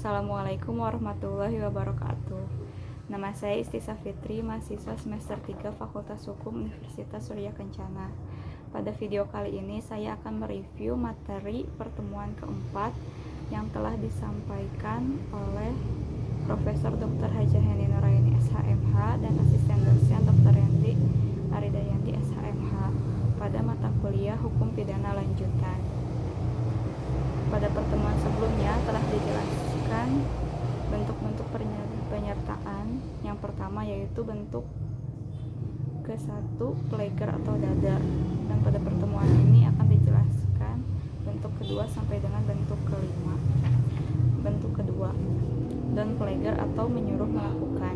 Assalamualaikum warahmatullahi wabarakatuh. Nama saya Isti Safitri, mahasiswa semester 3 Fakultas Hukum Universitas Surya Kencana. Pada video kali ini saya akan mereview materi pertemuan keempat yang telah disampaikan oleh Profesor Dr. Hajah Heni Nuraini SHMH dan asisten dosen Dr. Yandi Aridayanti SHMH pada mata kuliah Hukum Pidana Lanjutan. Pada pertemuan sebelumnya telah dijelaskan bentuk-bentuk penyertaan. Yang pertama yaitu bentuk ke-1 pleger atau dadar, dan pada pertemuan ini akan dijelaskan bentuk kedua sampai dengan bentuk kelima. Bentuk kedua, don pleger atau menyuruh melakukan,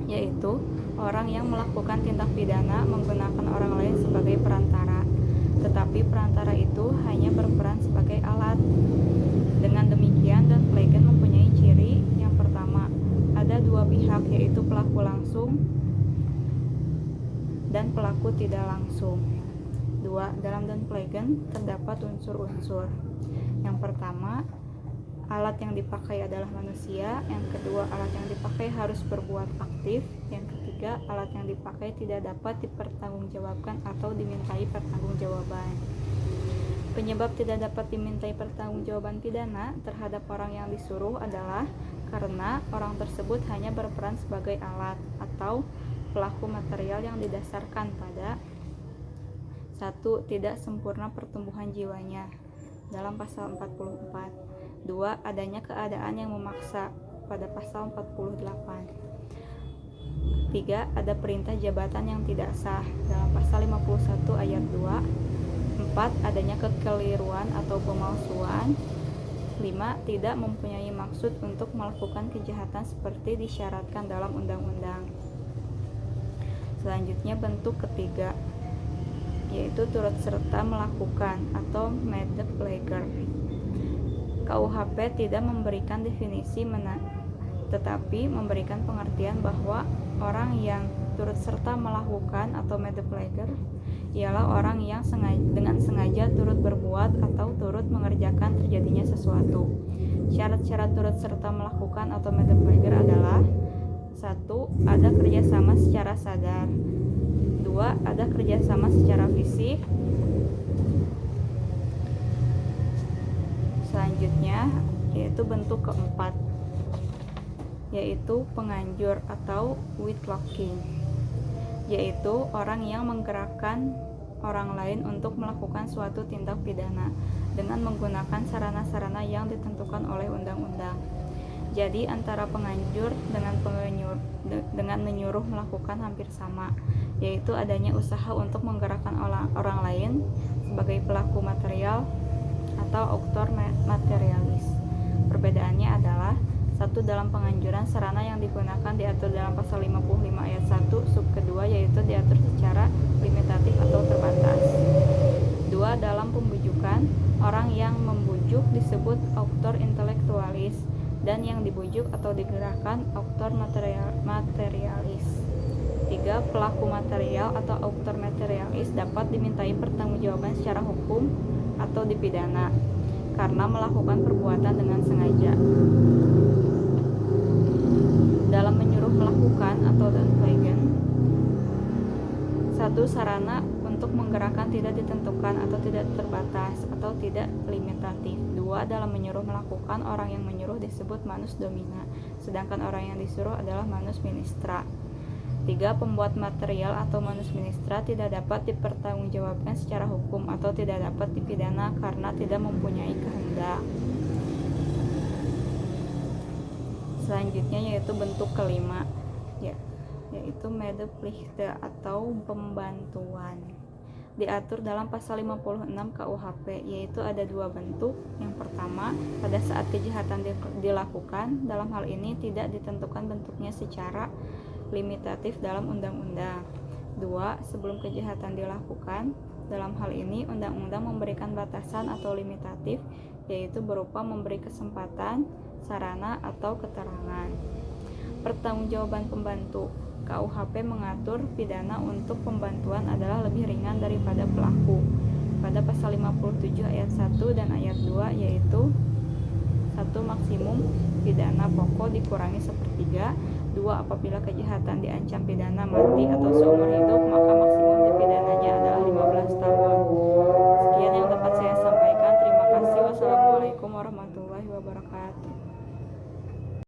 yaitu orang yang melakukan tindak pidana menggunakan orang lain sebagai perantara, tetapi perantara itu hanya berperan sebagai alat. Dengan demikian, don pleger mempunyai ciri yang pertama, ada dua pihak, yaitu pelaku langsung dan pelaku tidak langsung. Dua, dalam don pleger terdapat unsur-unsur. Yang pertama, alat yang dipakai adalah manusia. Yang kedua, alat yang dipakai harus berbuat aktif. Yang ketiga, alat yang dipakai tidak dapat dipertanggungjawabkan atau dimintai pertanggungjawaban. Penyebab tidak dapat dimintai pertanggungjawaban pidana terhadap orang yang disuruh adalah karena orang tersebut hanya berperan sebagai alat atau pelaku material yang didasarkan pada 1. Tidak sempurna pertumbuhan jiwanya dalam pasal 44. 2. Adanya keadaan yang memaksa pada pasal 48. 3. Ada perintah jabatan yang tidak sah dalam pasal 51 ayat 2. 4. Adanya kekeliruan atau pemalsuan. 5. Tidak mempunyai maksud untuk melakukan kejahatan seperti disyaratkan dalam undang-undang. Selanjutnya bentuk ketiga, yaitu turut serta melakukan atau made the pleger. KUHP tidak memberikan definisi tetapi memberikan pengertian bahwa orang yang turut serta melakukan atau made the pleger ialah orang yang dengan sengaja turut berbuat atau turut mengerjakan terjadinya sesuatu. Syarat-syarat turut serta melakukan atau made the pleger adalah 1. Ada kerjasama secara sadar. 2. Ada kerjasama secara fisik. Selanjutnya yaitu bentuk keempat, yaitu penganjur atau whitlocking, yaitu orang yang menggerakkan orang lain untuk melakukan suatu tindak pidana dengan menggunakan sarana-sarana yang ditentukan oleh undang-undang. Jadi antara penganjur dengan menyuruh melakukan hampir sama, yaitu adanya usaha untuk menggerakkan orang lain sebagai pelaku material atau auctor materialis. Perbedaannya adalah 1. Dalam penganjuran, sarana yang digunakan diatur dalam pasal 55 ayat 1 sub kedua, yaitu diatur secara limitatif atau terbatas. 2. Dalam pembujukan, orang yang membujuk disebut auctor intellectualis, dan yang dibujuk atau digerakkan auctor materialis. 3. Pelaku material atau auctor materialis dapat dimintai pertanggungjawaban secara hukum atau dipidana karena melakukan perbuatan dengan sengaja. Dalam menyuruh melakukan atau don pleger, 1. Sarana untuk menggerakkan tidak ditentukan atau tidak terbatas atau tidak limitatif. 2. Dalam menyuruh melakukan, orang yang menyuruh disebut manus domina, sedangkan orang yang disuruh adalah manus ministra. 3. Pembuat material atau manus ministra tidak dapat dipertanggungjawabkan secara hukum atau tidak dapat dipidana karena tidak mempunyai kehendak. Selanjutnya yaitu bentuk kelima, yaitu medeplichte atau pembantuan. Diatur dalam pasal 56 KUHP, yaitu ada dua bentuk. Yang pertama, pada saat kejahatan dilakukan, dalam hal ini tidak ditentukan bentuknya secara limitatif dalam undang-undang. 2. Sebelum kejahatan dilakukan, dalam hal ini undang-undang memberikan batasan atau limitatif, yaitu berupa memberi kesempatan, sarana, atau keterangan. Pertanggungjawaban pembantu. KUHP mengatur pidana untuk pembantuan adalah lebih ringan daripada pelaku pada pasal 57 ayat 1 dan ayat 2, yaitu 1. Maksimum pidana pokok dikurangi sepertiga. 2. Apabila kejahatan diancam pidana mati atau seumur hidup, maka maksimum pidananya adalah 15 tahun. Sekian yang dapat saya sampaikan. Terima kasih. Wassalamualaikum warahmatullahi wabarakatuh.